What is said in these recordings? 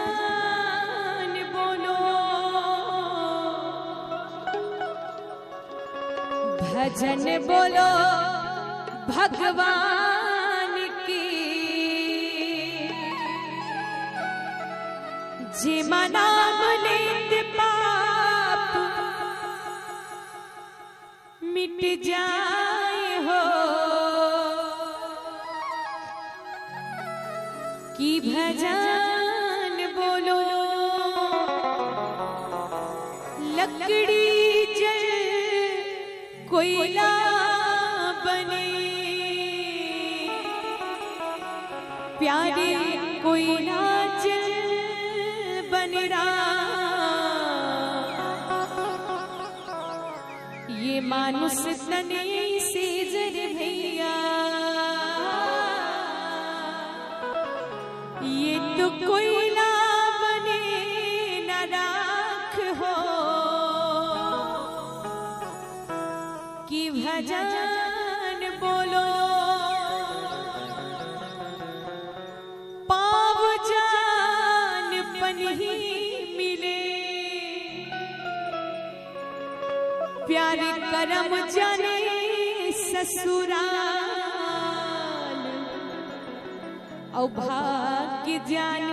भजन बोलो भजन बोलो भगवान की जिमा नाम लेत पाप मिट जाए हो कि भजन बोलो लकड़ी जल कोयला बने प्यारे कोयला जल बन ये मानुष तने से जर भैया ये तो कोयला बने न राख हो कि भजन बोलो पाव जान पनही मिले प्यारे करम जाने ससुराल औ भाग्य जान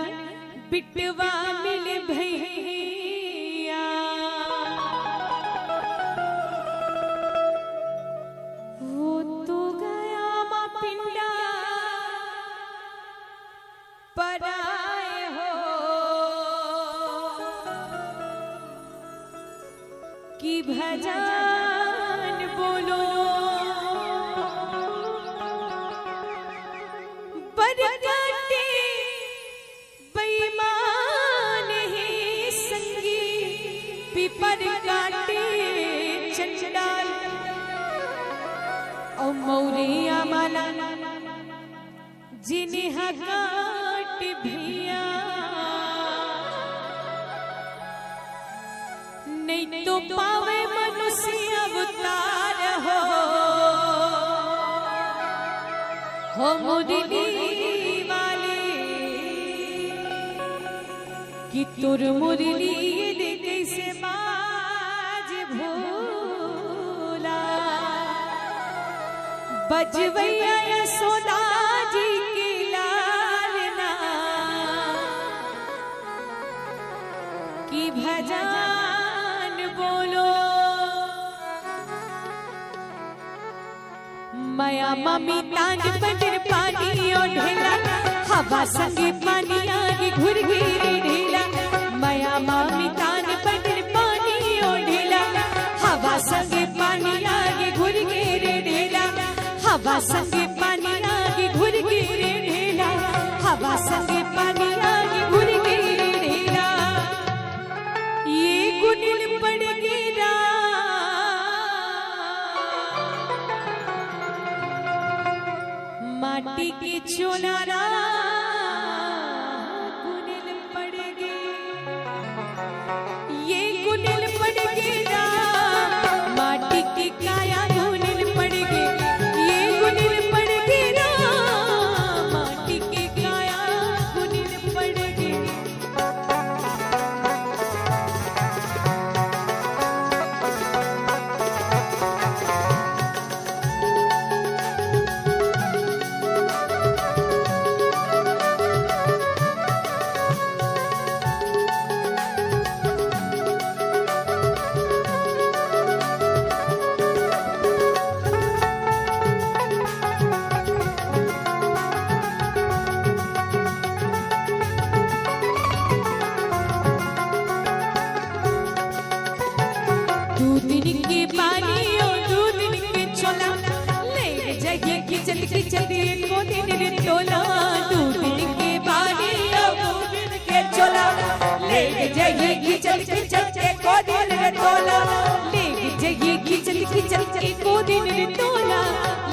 बिटवा मिल भैया वो तो गया माँ पिंडा पर आए हो कि भजन बोलो बरगाटे बेईमान ही संगी पिपर काटे चंडाल औ मौरिया माला जिन्हें काट भिया नहीं तो पावे मनुष्य अवतार हो मुरली वाले कि तुर मुरली दे कैसे बाज भोला बजवैया यशोदा जी की लालना कि भजन बोलो माया मम्मी तांग बदर पानी और ढेला हवा संगे पानी आगे घुर गिरे ढेला माया मम्मी तांग बदर पानी और ढेला हवा संगे पानी आगे घुर गिरे ढेला हवा संगे पानी आगे घुर गिरे ढेला हवा संगे पानी आगे घुर गिरे ढेला ये गुनिल पड़ गिरा माटी की चुनारा गुनिल पड़ गई ये गुनिल पड़ गिरा माटी की काया गुनिल पड़ गई ये गुनिल पड़ गिरा माटी की काया गुनिल पड़ गई खिचल को दिन तोला दू दिन के बारी दू दिन के चोला ले जाइए खिचल को दिन तोला ले जाइए खिचल को दिन तोला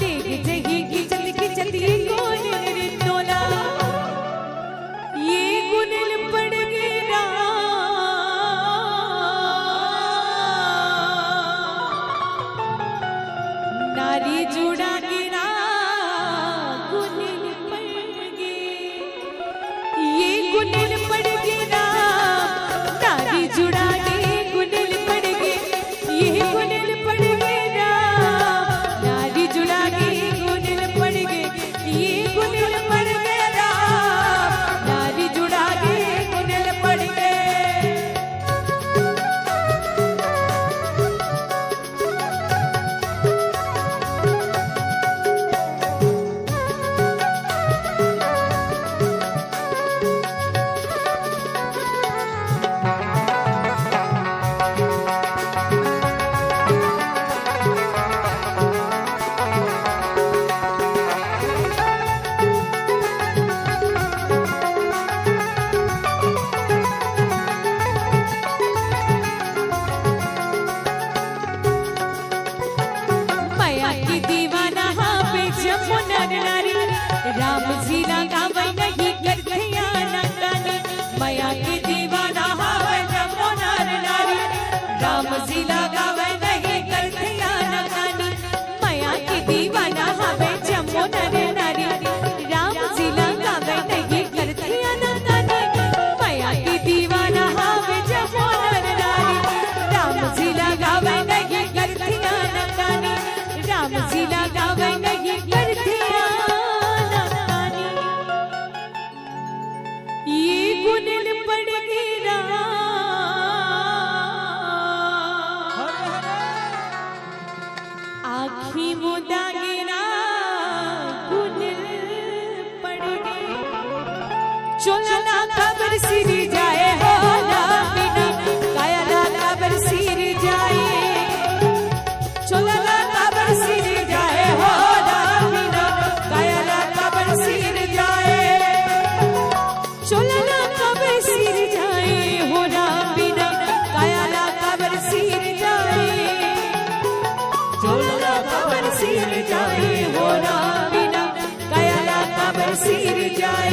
ले जाइए खिचल को दिन तोला ये गुनिल पड़ गिरा नारी जुड़ा गिरा गुनिल पड़ चोला कबर सिर जाए हो राम बिना काया ना कबर सिर जाए चोला कबर सिर जाए हो राम बिना काया ना कबर सिर जाए चोला कबर सिर जाए हो राम बिना काया ना कबर सिर जाए चोला कबर सिर जाए हो राम बिना काया ना कबर सिर जाए